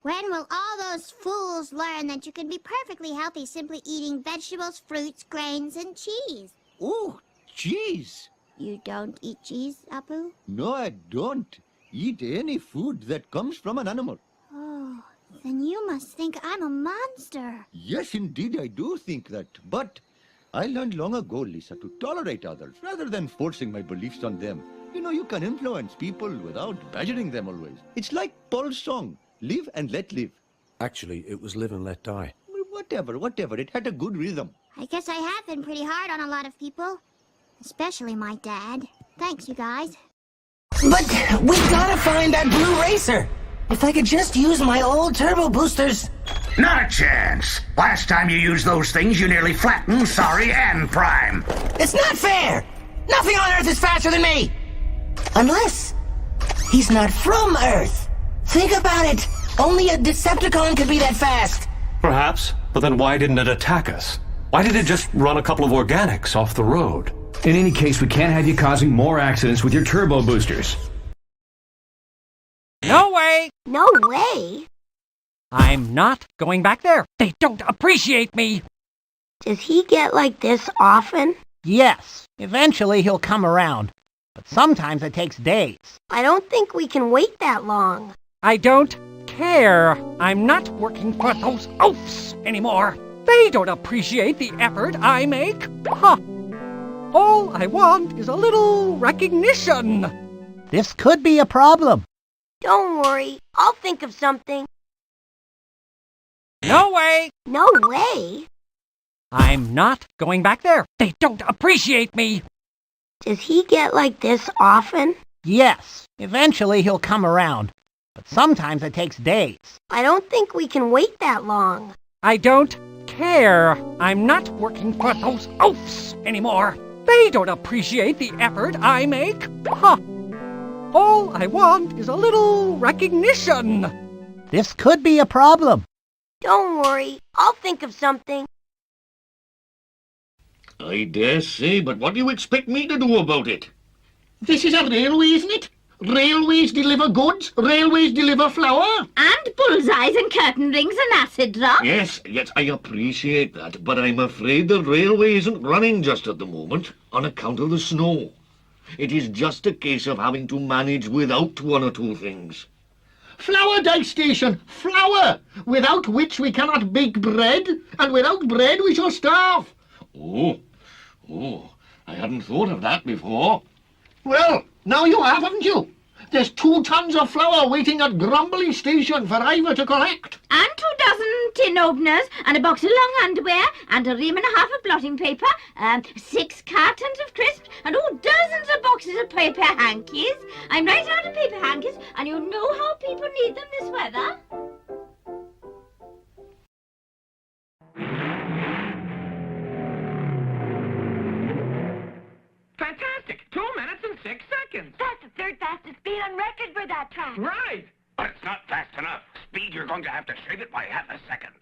When will all those fools learn that you can be perfectly healthy simply eating vegetables, fruits, grains, and cheese? Oh, cheese! You don't eat cheese, Apu? No, I don't eat any food that comes from an animal. Oh, then you must think I'm a monster. Yes, indeed, I do think that. But I learned long ago, Lisa, to tolerate others rather than forcing my beliefs on them. You know, you can influence people without badgering them always. It's like Paul's song, live and let live. Actually, it was live and let die. Whatever. It had a good rhythm. I guess I have been pretty hard on a lot of people. Especially my dad. Thanks, you guys. But we gotta find that blue racer. If I could just use my old turbo boosters. Not a chance. Last time you used those things, you nearly flattened Sorry and Prime. It's not fair. Nothing on Earth is faster than me. Unless he's not from Earth. Think about it. Only a Decepticon could be that fast. Perhaps, but then why didn't it attack us? Why did it just run a couple of organics off the road? In any case, we can't have you causing more accidents with your turbo boosters. No way! No way? I'm not going back there. They don't appreciate me. Does he get like this often? Yes, eventually he'll come around. But sometimes it takes days. I don't think we can wait that long. I don't care. I'm not working for those oafs anymore. They don't appreciate the effort I make. Huh. All I want is a little recognition. This could be a problem. Don't worry, I'll think of something. No way! No way? I'm not going back there. They don't appreciate me. Does he get like this often? Yes, eventually he'll come around. But sometimes it takes days. I don't think we can wait that long. I don't care. I'm not working for those oafs anymore. They don't appreciate the effort I make. Huh. All I want is a little recognition. This could be a problem. Don't worry, I'll think of something. I dare say, but what do you expect me to do about it? This is a railway, isn't it? Railways deliver goods, railways deliver flour. And bullseyes and curtain rings and acid drops. Yes, I appreciate that, but I'm afraid the railway isn't running just at the moment on account of the snow. It is just a case of having to manage without one or two things. Flour dye station, flour, without which we cannot bake bread, and without bread we shall starve. Oh, I hadn't thought of that before. Well, now you have, haven't you? There's 2 tons of flour waiting at Grumbly Station for Ivor to collect. And 2 dozen tin openers, and a box of long underwear, and a ream and a half of blotting paper, 6 cartons of crisps, and dozens of boxes of paper hankies. I'm right out of paper hankies, and you know how people need them this weather. Fantastic! 2 minutes and 6 seconds. That's the 3rd fastest speed on record for that track. Right. But it's not fast enough. Speed, you're going to have to shave it by half a second.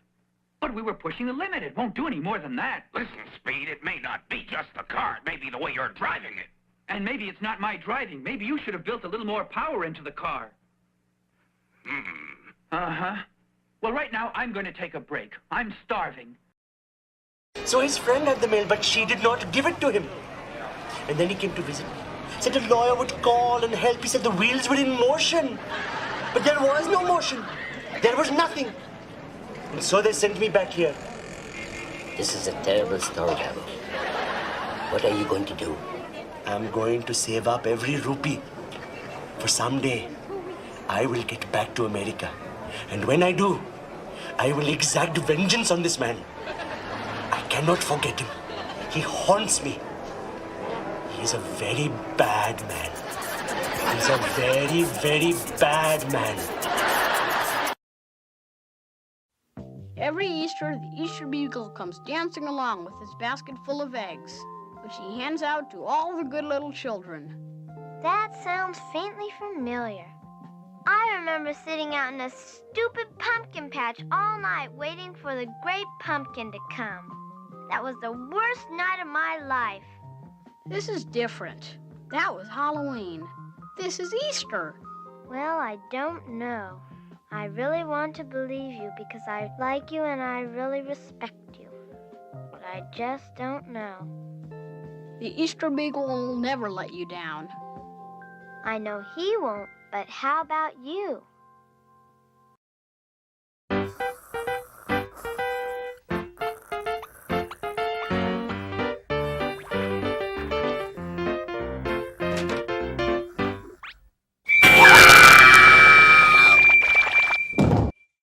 But we were pushing the limit. It won't do any more than that. Listen, Speed, it may not be just the car. It may be the way you're driving it. And maybe it's not my driving. Maybe you should have built a little more power into the car. Uh-huh. Well, right now, I'm going to take a break. I'm starving. So his friend had the mail, but she did not give it to him. And then he came to visit me. Said a lawyer would call and help. He said the wheels were in motion. But there was no motion. There was nothing. And so they sent me back here. This is a terrible story, Babu. What are you going to do? I'm going to save up every rupee. For someday, I will get back to America. And when I do, I will exact vengeance on this man. I cannot forget him. He haunts me. He's a very bad man. He's a very, very bad man. Every Easter, the Easter Beagle comes dancing along with his basket full of eggs, which he hands out to all the good little children. That sounds faintly familiar. I remember sitting out in a stupid pumpkin patch all night waiting for the great pumpkin to come. That was the worst night of my life. This is different. That was Halloween. This is Easter. Well, I don't know. I really want to believe you because I like you and I really respect you. But I just don't know. The Easter Beagle will never let you down. I know he won't, but how about you?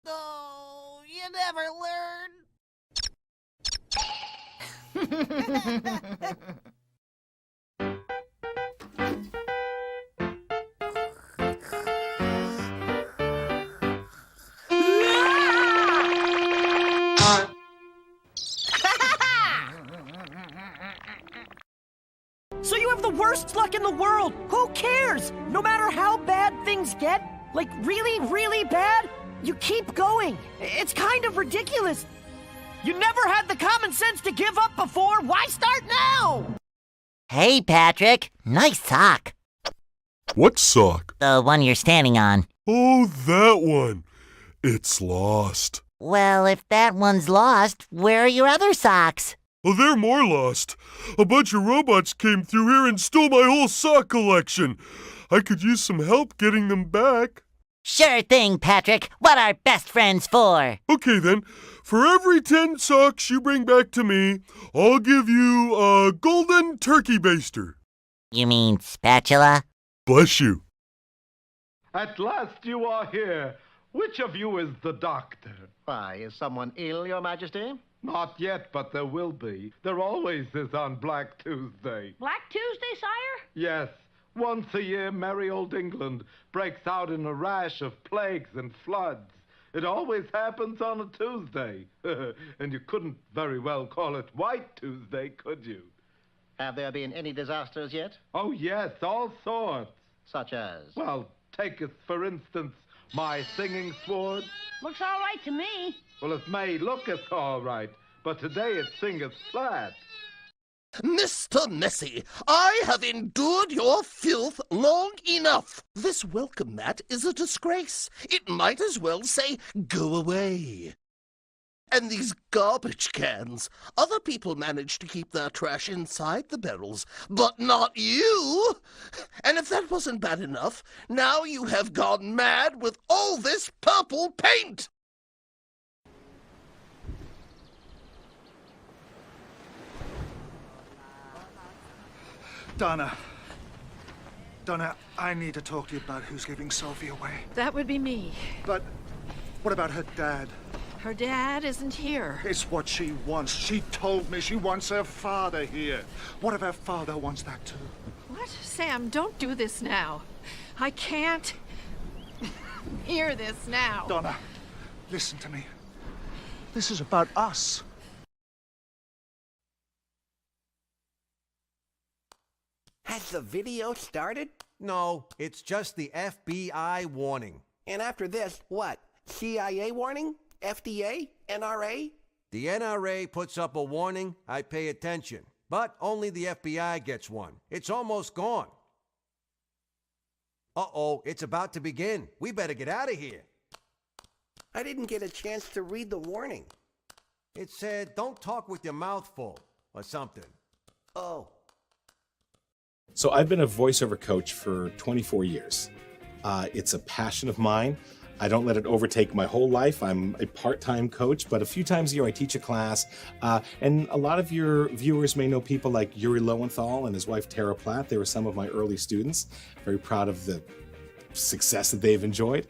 Oh, you never learn. So you have the worst luck in the world! Who cares? No matter how bad things get, like really, really bad, you keep going. It's kind of ridiculous. You never had the common sense to give up before. Why start now? Hey, Patrick. Nice sock. What sock? The one you're standing on. Oh, that one. It's lost. Well, if that one's lost, where are your other socks? Oh, they're more lost. A bunch of robots came through here and stole my whole sock collection. I could use some help getting them back. Sure thing, Patrick. What are best friends for? Okay, then. For every 10 socks you bring back to me, I'll give you a golden turkey baster. You mean spatula? Bless you. At last you are here. Which of you is the doctor? Why, is someone ill, Your Majesty? Not yet, but there will be. There always is on Black Tuesday. Black Tuesday, sire? Yes. Once a year, merry old England breaks out in a rash of plagues and floods. It always happens on a Tuesday. And you couldn't very well call it White Tuesday, could you? Have there been any disasters yet? Oh, yes, all sorts. Such as? Well, take us, for instance, my singing sword. Looks all right to me. Well, it may look as all right, but today it singeth flat. Mr. Messi, I have endured your filth long enough. This welcome mat is a disgrace. It might as well say, go away. And these garbage cans. Other people manage to keep their trash inside the barrels, but not you. And if that wasn't bad enough, now you have gone mad with all this purple paint. Donna, I need to talk to you about who's giving Sophie away. That would be me. But what about her dad? Her dad isn't here. It's what she wants. She told me she wants her father here. What if her father wants that too? What? Sam, don't do this now. I can't hear this now. Donna, listen to me. This is about us. Has the video started? No, it's just the FBI warning. And after this, what? CIA warning? FDA? NRA? The NRA puts up a warning, I pay attention. But only the FBI gets one. It's almost gone. Uh-oh, it's about to begin. We better get out of here. I didn't get a chance to read the warning. It said, don't talk with your mouth full, or something. Oh. So I've been a voiceover coach for 24 years. It's a passion of mine. I don't let it overtake my whole life. I'm a part-time coach, but a few times a year I teach a class. And a lot of your viewers may know people like Yuri Lowenthal and his wife Tara Platt. They were some of my early students. Very proud of the success that they've enjoyed.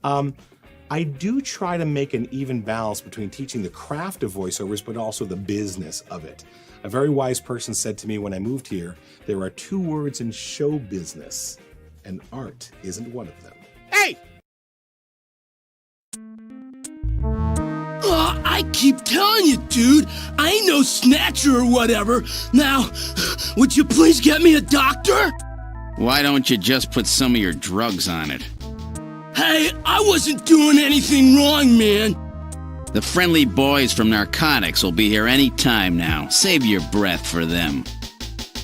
I do try to make an even balance between teaching the craft of voiceovers, but also the business of it. A very wise person said to me when I moved here, there are two words in show business, and art isn't one of them. Hey! I keep telling you, dude, I ain't no snatcher or whatever. Now, would you please get me a doctor? Why don't you just put some of your drugs on it? Hey, I wasn't doing anything wrong, man. The friendly boys from narcotics will be here any time now. Save your breath for them.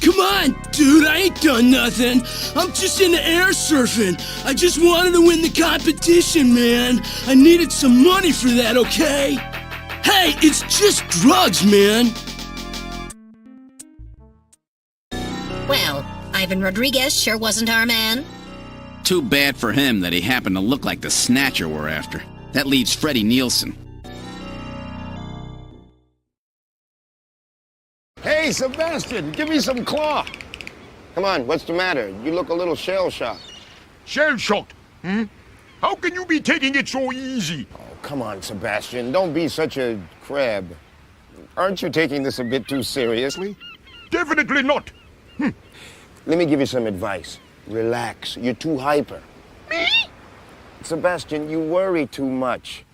Come come on, dude, I ain't done nothing. I'm just into air surfing. I just wanted to win the competition, man. I needed some money for that, okay? Hey, it's just drugs, man. Well, Ivan Rodriguez sure wasn't our man. Too bad for him that he happened to look like the snatcher we're after. That leaves Freddie Nielsen. Hey, Sebastian, give me some claw. Come on, what's the matter? You look a little shell-shocked. Shell-shocked? Hmm? How can you be taking it so easy? Oh, come on, Sebastian. Don't be such a crab. Aren't you taking this a bit too seriously? Definitely not. Let me give you some advice. Relax. You're too hyper. Me? Sebastian, you worry too much.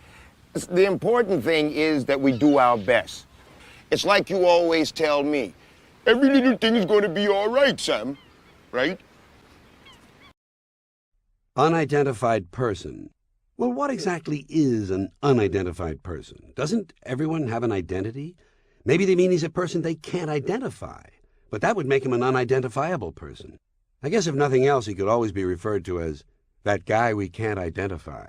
The important thing is that we do our best. It's like you always tell me. Every little thing is going to be all right, Sam. Right? Unidentified person. Well, what exactly is an unidentified person? Doesn't everyone have an identity? Maybe they mean he's a person they can't identify, but that would make him an unidentifiable person. I guess if nothing else, he could always be referred to as that guy we can't identify.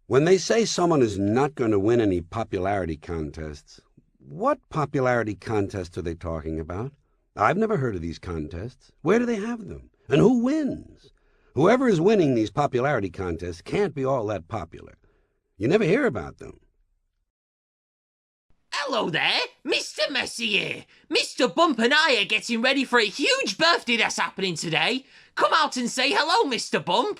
When they say someone is not going to win any popularity contests, what popularity contests are they talking about? I've never heard of these contests. Where do they have them? And who wins? Whoever is winning these popularity contests can't be all that popular. You never hear about them. Hello there, Mr. Messier. Mr. Bump and I are getting ready for a huge birthday that's happening today. Come out and say hello, Mr. Bump.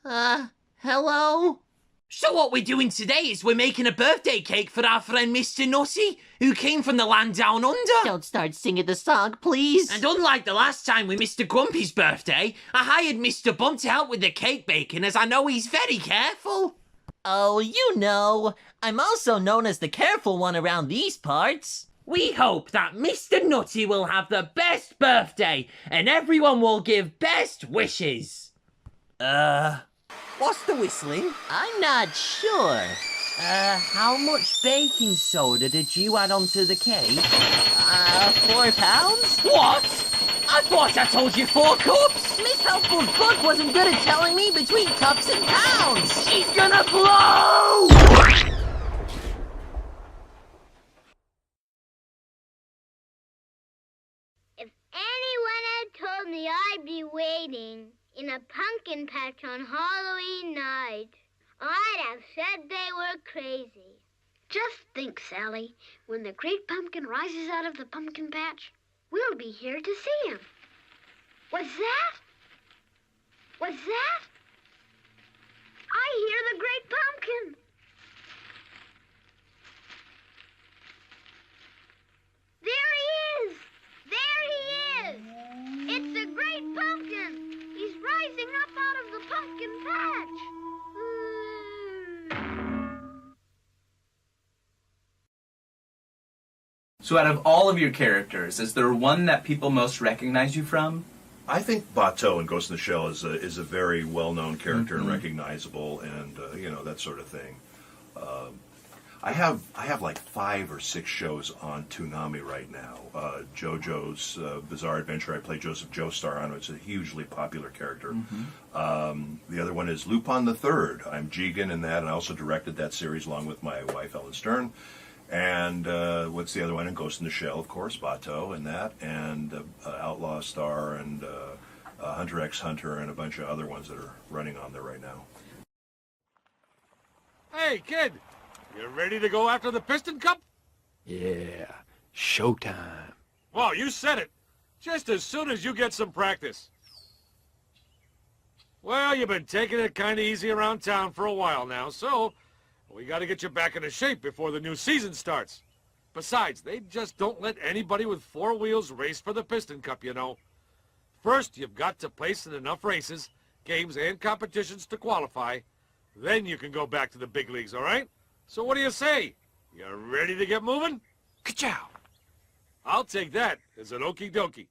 Hello? So what we're doing today is we're making a birthday cake for our friend Mr. Nutty, who came from the land down under. Don't start singing the song, please. And unlike the last time with Mr. Grumpy's birthday, I hired Mr. Bump to help with the cake baking, as I know he's very careful. Oh, you know, I'm also known as the careful one around these parts. We hope that Mr. Nutty will have the best birthday, and everyone will give best wishes. What's the whistling? I'm not sure. How much baking soda did you add onto the cake? 4 pounds? What? I thought I told you 4 cups! Miss Helpful Cook wasn't good at telling me between cups and pounds! She's gonna blow! If anyone had told me I'd be waiting in a pumpkin patch on Halloween night, I'd have said they were crazy. Just think, Sally, when the great pumpkin rises out of the pumpkin patch, we'll be here to see him. What's that? What's that? I hear the great pumpkin. There he is! There he is! It's the great pumpkin! He's rising up out of the pumpkin patch! So out of all of your characters, is there one that people most recognize you from? I think Bateau in Ghost in the Shell is a very well-known character and recognizable, and you know, that sort of thing. I have like 5 or 6 shows on Toonami right now. JoJo's Bizarre Adventure. I play Joseph Joestar on it. It's a hugely popular character. The other one is Lupin the Third. I'm Jigen in that, and I also directed that series along with my wife Ellen Stern. And what's the other one? And Ghost in the Shell, of course, Bateau and that, and Outlaw Star and Hunter x Hunter and a bunch of other ones that are running on there right now. Hey, kid, you ready to go after the Piston Cup? Yeah, showtime. Well, you said it. Just as soon as you get some practice. Well, you've been taking it kind of easy around town for a while now, so we got to get you back into shape before the new season starts. Besides, they just don't let anybody with 4 wheels race for the Piston Cup, you know. First, you've got to place in enough races, games, and competitions to qualify. Then you can go back to the big leagues, all right? So what do you say? You ready to get moving? Ka-chow! I'll take that as an okie dokie.